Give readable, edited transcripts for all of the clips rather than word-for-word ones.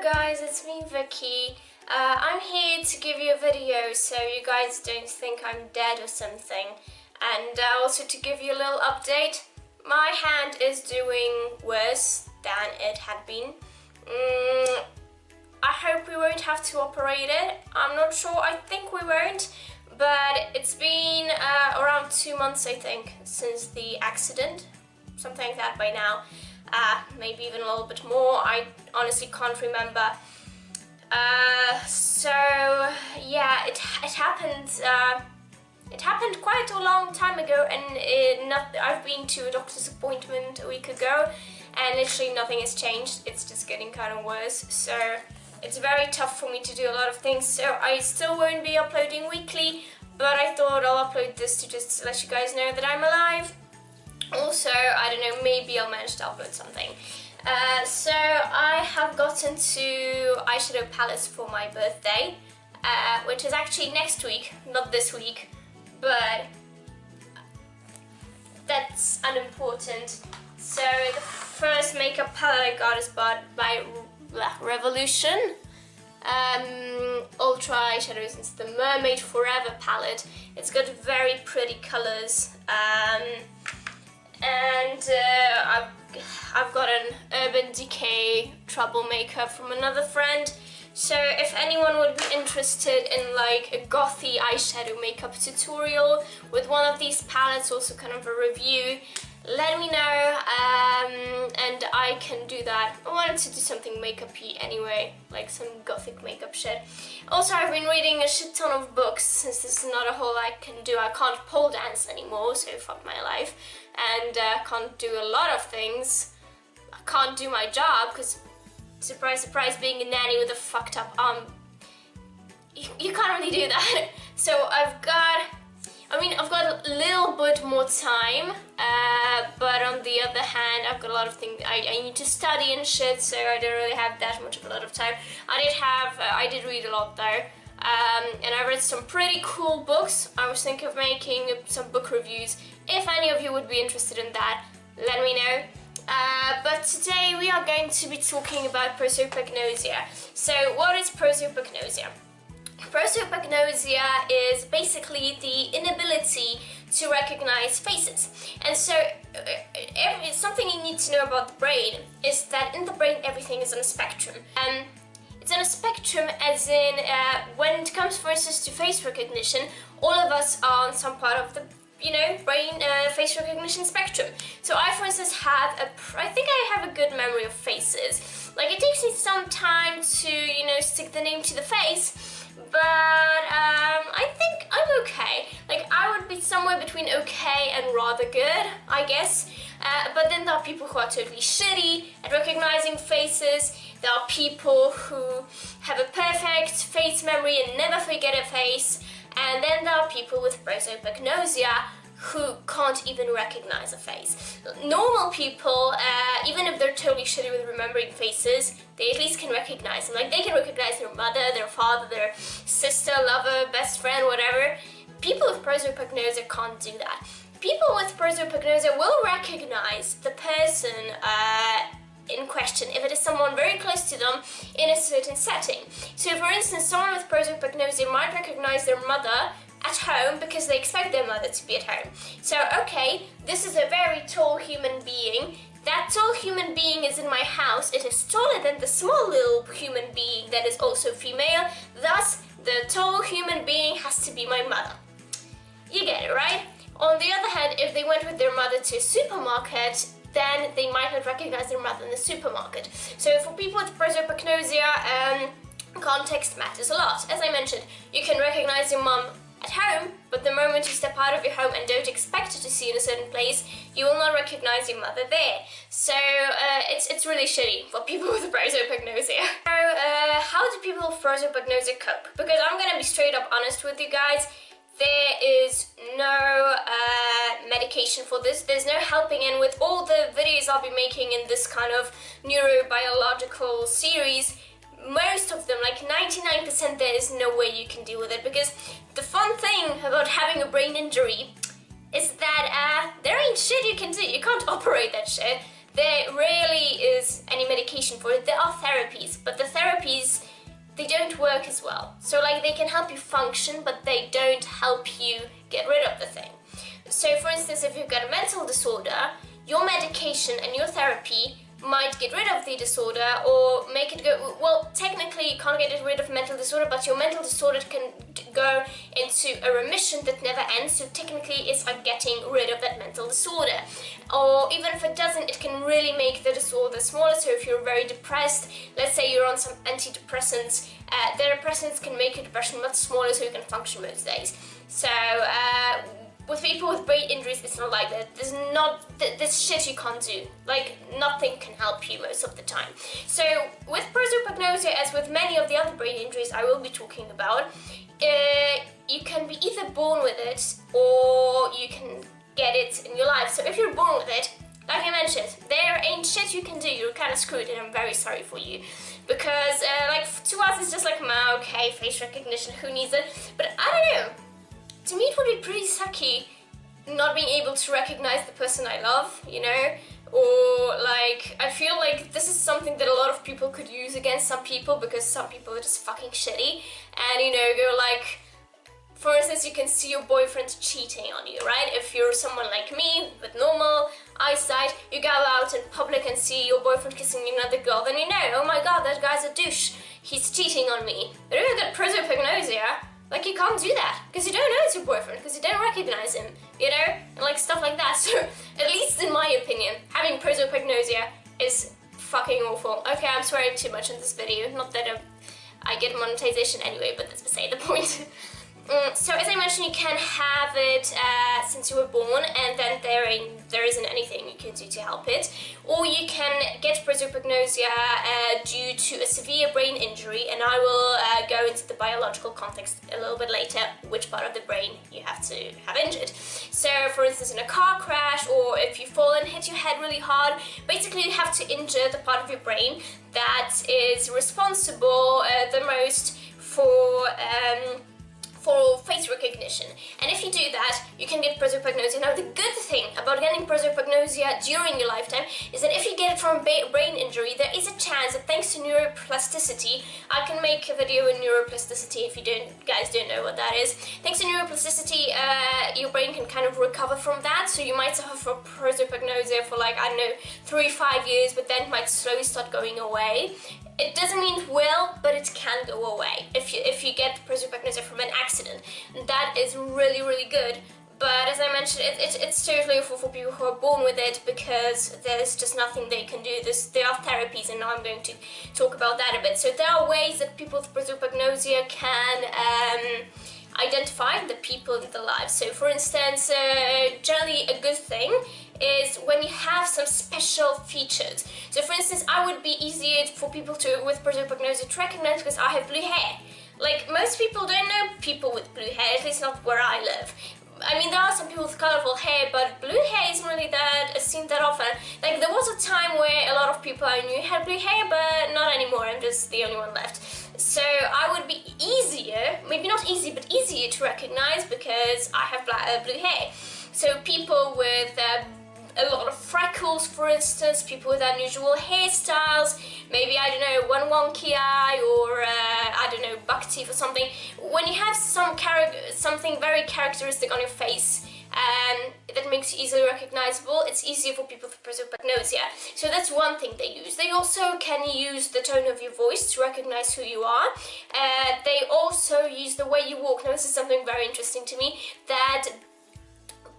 Guys, it's me Vicky. I'm here to give you a video so you guys don't think I'm dead or something, and also to give you a little update. My hand is doing worse than it had been. I hope we won't have to operate it. I'm not sure, I think we won't, but it's been around 2 months I think since the accident, something like that by now. Maybe even a little bit more, I honestly can't remember. So yeah, it happened. It happened quite a long time ago, and I've been to a doctor's appointment a week ago, and literally nothing has changed. It's just getting kind of worse. So it's very tough for me to do a lot of things. So I still won't be uploading weekly, but I thought I'll upload this to just let you guys know that I'm alive. Also, I don't know, maybe I'll manage to upload something. So I have gotten 2 eyeshadow palettes for my birthday, which is actually next week, not this week, but that's unimportant. So the first makeup palette I got is by Revolution. Ultra eyeshadows. It's the Mermaid Forever palette. It's got very pretty colours. And I've got an Urban Decay Troublemaker from another friend. So if anyone would be interested in like a gothy eyeshadow makeup tutorial with one of these palettes, also kind of a review, let me know, and I can do that. I wanted to do something makeup-y anyway, like some gothic makeup shit. Also, I've been reading a shit ton of books, since this is not a whole I can do. I can't pole dance anymore, so fuck my life. And can't do a lot of things. I can't do my job, because surprise, surprise, being a nanny with a fucked up arm, you can't really do that. So I've got a little bit more time, but on the other hand, I've got a lot of things I need to study and shit, so I don't really have that much of a lot of time. I did read a lot though, and I read some pretty cool books. I was thinking of making some book reviews. If any of you would be interested in that, let me know. But today we are going to be talking about prosopagnosia. So what is prosopagnosia? Prosopagnosia is basically the inability to recognize faces. And so something you need to know about the brain is that in the brain everything is on a spectrum. It's on a spectrum as in when it comes, for instance, to face recognition, all of us are on some part of the brain face recognition spectrum. So I, for instance, I think I have a good memory of faces. Like, it takes me some time to, stick the name to the face, but I think I'm okay. Like, I would be somewhere between okay and rather good, I guess. But then there are people who are totally shitty at recognizing faces. There are people who have a perfect face memory and never forget a face. And then there are people with prosopagnosia who can't even recognize a face. Normal people, even if they're totally shitty with remembering faces, they at least can recognize them. Like, they can recognize their mother, their father, their sister, lover, best friend, whatever. People with prosopagnosia can't do that. People with prosopagnosia will recognize the person in question if it is someone very close to them in a certain setting. So for instance, someone with prosopagnosia might recognize their mother at home because they expect their mother to be at home. So okay, this is a very tall human being. That tall human being is in my house. It is taller than the small little human being that is also female. Thus, the tall human being has to be my mother. You get it, right? On the other hand, if they went with their mother to a supermarket, then they might not recognize their mother in the supermarket. So for people with prosopagnosia, context matters a lot. As I mentioned, you can recognize your mom at home, but the moment you step out of your home and don't expect her to see you in a certain place, you will not recognize your mother there. So it's really shitty for people with prosopagnosia. So how do people with prosopagnosia cope? Because I'm gonna be straight up honest with you guys. There is no medication for this. There's no helping, and with all the videos I'll be making in this kind of neurobiological series, most of them, like 99%, there is no way you can deal with it, because the fun thing about having a brain injury is that there ain't shit you can do. You can't operate that shit. There rarely is any medication for it. There are therapies, but the therapy they can help you function, but they don't help you get rid of the thing. So for instance, if you've got a mental disorder, your medication and your therapy might get rid of the disorder or make it go, well, technically you can't get rid of mental disorder, but your mental disorder can go into a remission that never ends, so technically it's like getting rid of that mental disorder. Or even if it doesn't, it can really make the disorder smaller. So if you're very depressed, let's say you're on some antidepressants, the depressants can make your depression much smaller so you can function most days. So with people with brain injuries, it's not like that. There's shit you can't do. Like, nothing can help you most of the time. So with prosopagnosia, as with many of the other brain injuries I will be talking about, you can be either born with it or you can get it in your life. So if you're born with it, like I mentioned, there ain't shit you can do. You're kind of screwed, and I'm very sorry for you. Because, like, to us it's just like, okay, face recognition, who needs it? But I don't know. To me, it would be pretty sucky not being able to recognize the person I love, you know? Or, like, I feel like this is something that a lot of people could use against some people, because some people are just fucking shitty. And, you know, you're like, for instance, you can see your boyfriend cheating on you, right? If you're someone like me, with normal eyesight, you go out in public and see your boyfriend kissing another girl, then you know, oh my god, that guy's a douche. He's cheating on me. But if you've got prosopagnosia, like, you can't do that, because you don't know it's your boyfriend, because you don't recognize him, you know? And, like, stuff like that. So, at least in my opinion, having prosopagnosia is fucking awful. Okay, I'm swearing too much in this video. Not that I get monetization anyway, but that's beside the point. So, as I mentioned, you can have it since you were born, and then there isn't anything you can do to help it. Or you can get prosopagnosia due to a severe brain injury, and I will go into the biological context a little bit later, which part of the brain you have to have injured. So, for instance, in a car crash, or if you fall and hit your head really hard, basically you have to injure the part of your brain that is responsible the most for face recognition. And if you do that, you can get prosopagnosia. Now, the good thing about getting prosopagnosia during your lifetime is that if you get it from a brain injury, there is a chance that thanks to neuroplasticity, I can make a video on neuroplasticity if you guys don't know what that is. Thanks to neuroplasticity, your brain can kind of recover from that, so you might suffer from prosopagnosia for, like, I don't know, 3-5 years, but then it might slowly start going away. It doesn't mean it will, but it can go away if you get prosopagnosia from an accident. That is really, really good. But as I mentioned, it's totally awful for people who are born with it, because there's just nothing they can do. There are therapies, and now I'm going to talk about that a bit. So there are ways that people with prosopagnosia can identify the people in their lives. So for instance, generally a good thing is when you have some special features. So for instance, I would be easier for people with prosopagnosia to recognize because I have blue hair. Like, most people don't know people with blue hair, at least not where I live. I mean, there are some people with colorful hair, but blue hair isn't really seen that often. Like, there was a time where a lot of people I knew had blue hair, but not anymore. I'm just the only one left. So I would be easier, maybe not easy, but easier to recognize because I have blue hair. So people with a lot of freckles, for instance, people with unusual hairstyles, maybe, I don't know, one wonky eye, or I don't know, buck teeth or something. When you have something very characteristic on your face that makes you easily recognizable, it's easier for people with prosopagnosia. So that's one thing they use. They also can use the tone of your voice to recognize who you are. They also use the way you walk. Now, this is something very interesting to me, that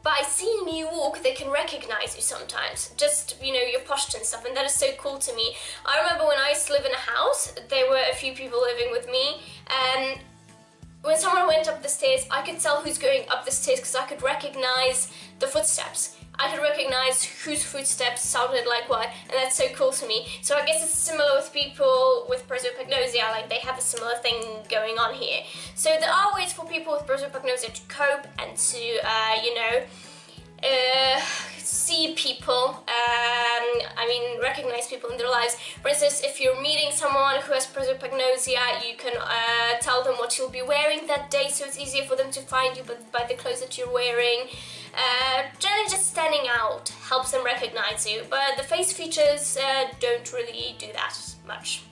by seeing you walk, they can recognize you sometimes. Just, you know, your posture and stuff, and that is so cool to me. I remember when I used to live in a house, there were a few people living with me, and when someone went up the stairs, I could tell who's going up the stairs because I could recognize the footsteps. I could recognize whose footsteps sounded like what, and that's so cool to me. So I guess it's similar with people with prosopagnosia, like they have a similar thing going on here. So there are ways for people with prosopagnosia to cope and to, you know, see people, I mean, recognize people in their lives. For instance, if you're meeting someone who has prosopagnosia, you can tell them what you'll be wearing that day, so it's easier for them to find you by the clothes that you're wearing. Generally, just standing out helps them recognize you, but the face features don't really do that much.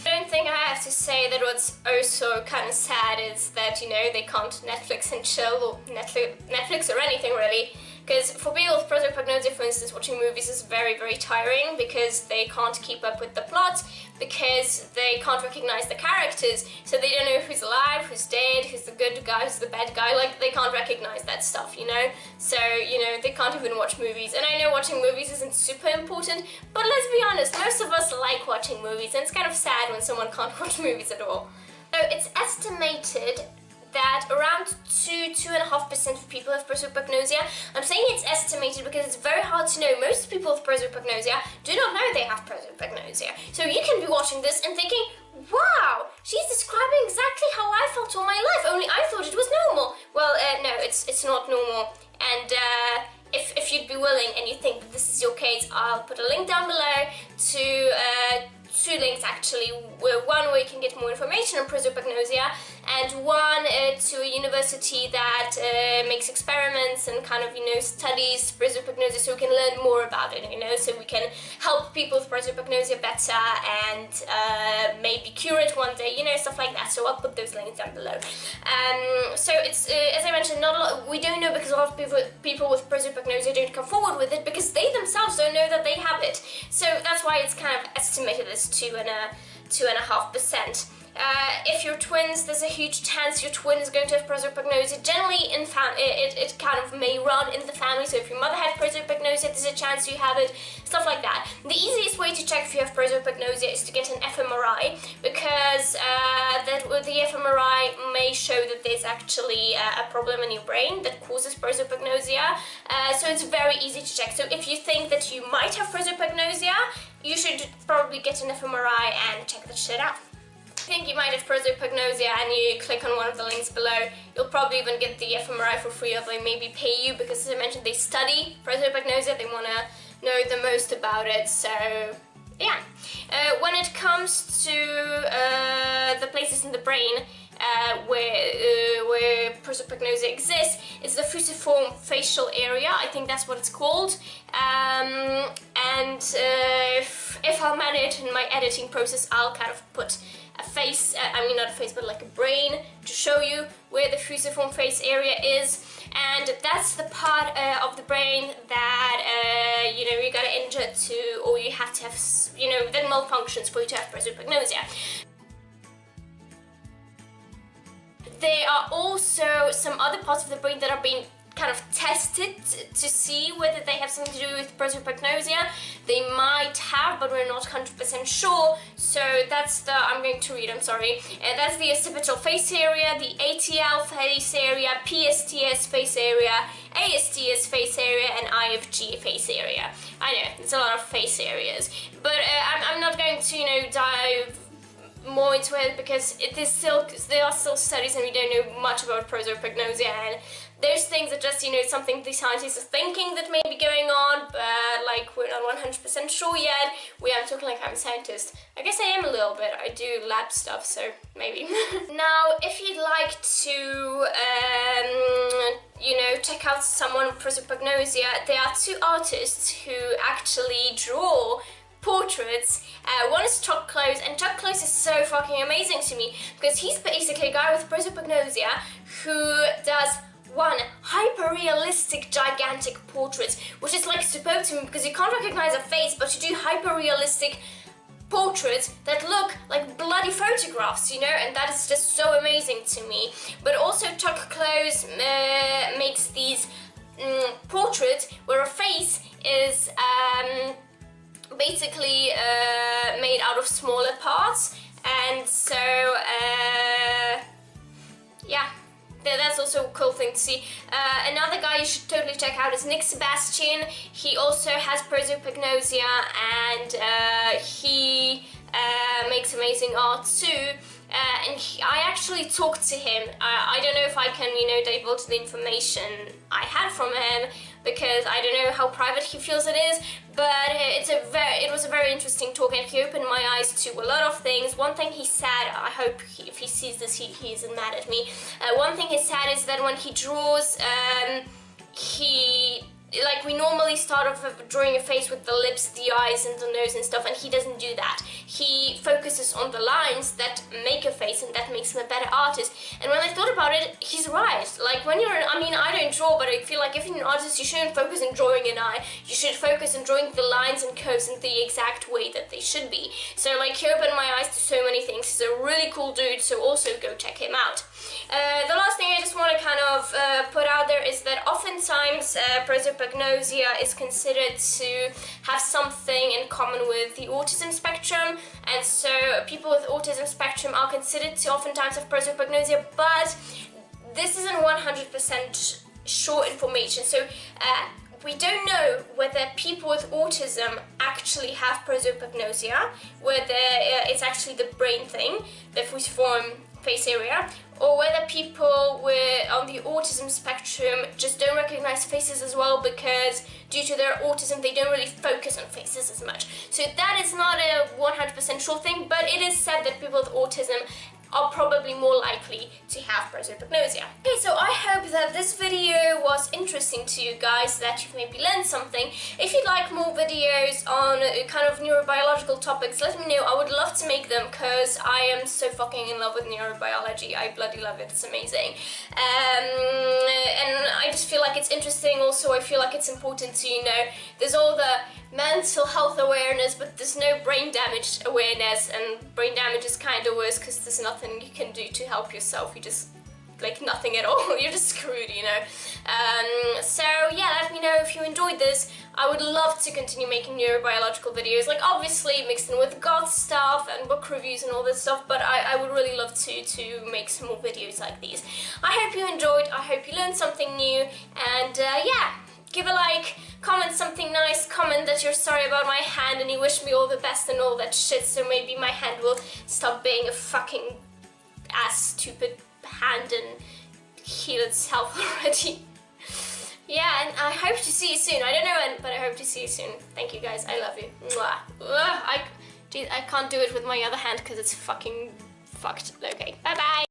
I don't think I have to say that what's also kind of sad is that, you know, they can't Netflix and chill, or Netflix or anything really. Because for people with prosopagnosia, for instance, watching movies is very, very tiring because they can't keep up with the plot, because they can't recognize the characters, so they don't know who's alive, who's dead, who's the good guy, who's the bad guy. Like, they can't recognize that stuff, you know? So, you know, they can't even watch movies. And I know watching movies isn't super important, but let's be honest, most of us like watching movies, and it's kind of sad when someone can't watch movies at all. So it's estimated that around 2–2.5% of people have prosopagnosia. I'm saying it's estimated because it's very hard to know. Most people with prosopagnosia do not know they have prosopagnosia. So you can be watching this and thinking, wow, she's describing exactly how I felt all my life, only I thought it was normal. Well, no, it's not normal. And if you'd be willing and you think that this is your case, I'll put a link down below to two links actually, one where you can get more information on prosopagnosia, and one to a university that makes experiments and kind of, you know, studies prosopagnosia, so we can learn more about it, you know, so we can help people with prosopagnosia better and maybe cure it one day, you know, stuff like that. So I'll put those links down below. So it's, as I mentioned, not a lot, we don't know because a lot of people with prosopagnosia don't come forward with it because they themselves don't know that they have it. So that's why it's kind of estimated as 2.5%. If you're twins, there's a huge chance your twin is going to have prosopagnosia. Generally, it kind of may run in the family, so if your mother had prosopagnosia, there's a chance you have it, stuff like that. The easiest way to check if you have prosopagnosia is to get an fMRI, because the fMRI may show that there's actually a problem in your brain that causes prosopagnosia, so it's very easy to check. So if you think that you might have prosopagnosia, you should probably get an fMRI and check that shit out. If you think you might have prosopagnosia and you click on one of the links below, you'll probably even get the fMRI for free, or they maybe pay you, because as I mentioned, they study prosopagnosia, they want to know the most about it, so yeah. When it comes to the places in the brain where prosopagnosia exists, it's the fusiform facial area, I think that's what it's called, and if I'll manage in my editing process, I'll kind of put a face, I mean not a face, but like a brain, to show you where the fusiform face area is. And that's the part of the brain that, you know, you gotta injure to, or you have to have, you know, that malfunctions for you to have prosopagnosia. There are also some other parts of the brain that are being kind of tested to see whether they have something to do with prosopagnosia. They might have, but we're not 100% sure. So that's the, I'm going to read, I'm sorry. That's the occipital face area, the ATL face area, PSTS face area, ASTS face area, and IFG face area. I know, it's a lot of face areas. But I'm not going to, you know, dive more into it because there are still studies and we don't know much about prosopagnosia, and those things are just, you know, something the scientists are thinking that may be going on, but like we're not 100% sure yet. I'm talking like I'm a scientist. I guess I am a little bit. I do lab stuff, so maybe. Now, if you'd like to, you know, check out someone with prosopagnosia, there are two artists who actually draw portraits. One is Chuck Close, and Chuck Close is so fucking amazing to me because he's basically a guy with prosopagnosia who does one hyper-realistic gigantic portraits, which is like superb to me because you can't recognize a face, but you do hyper-realistic portraits that look like bloody photographs, you know, and that is just so amazing to me. But also Chuck Close makes these portraits where a face is basically made out of smaller parts, and so yeah, that's also a cool thing to see. Another guy you should totally check out is Nick Sebastian. He also has prosopagnosia, and he makes amazing art too. And I actually talked to him. I don't know if I can, you know, divulge the information I had from him because I don't know how private he feels it is, but it was a very interesting talk, and he opened my eyes to a lot of things. One thing he said, I hope if he sees this he isn't mad at me. One thing he said is that when he draws, he like we normally start off with drawing a face with the lips, the eyes and the nose and stuff, and he doesn't do that. He focuses on the lines that make a face, and that makes him a better artist. And when I thought about it, he's right. Like when I mean, I don't draw, but I feel like if you're an artist, you shouldn't focus on drawing an eye. You should focus on drawing the lines and curves in the exact way that they should be. So like he opened my eyes to so many things. He's a really cool dude, so also go check him out. The last thing I just want to kind of put out there is that oftentimes prosopagnosia is considered to have something in common with the autism spectrum, and so people with autism spectrum are considered to oftentimes have prosopagnosia, but this isn't 100% sure information. So we don't know whether people with autism actually have prosopagnosia, whether it's actually the brain thing, the fusiform face area, or whether people on the autism spectrum just don't recognize faces as well, because due to their autism they don't really focus on faces as much. So that is not a 100% sure thing, but it is said that people with autism are probably more likely to have prosopagnosia. Okay, so I hope that this video was interesting to you guys, that you've maybe learned something. If you'd like more videos on kind of neurobiological topics, let me know. I would love to make them because I am so fucking in love with neurobiology. I bloody love it, it's amazing. And I just feel like it's interesting. Also, I feel like it's important to, you know, there's all the mental health awareness, but there's no brain damage awareness, and brain damage is kind of worse because there's nothing you can do to help yourself. You just, like, nothing at all. You're just screwed, you know. So yeah, let me know if you enjoyed this. I would love to continue making neurobiological videos, like obviously mixed in with goth stuff and book reviews and all this stuff, but I would really love to make some more videos like these. I hope you enjoyed, I hope you learned something new, and yeah, give a like, comment something nice, comment that you're sorry about my hand and you wish me all the best and all that shit, so maybe my hand will stop being a fucking ass stupid hand and heal itself already. Yeah, and I hope to see you soon. I don't know when, but I hope to see you soon. Thank you guys, I love you. Mwah. I can't do it with my other hand because it's fucking fucked. Okay, bye bye.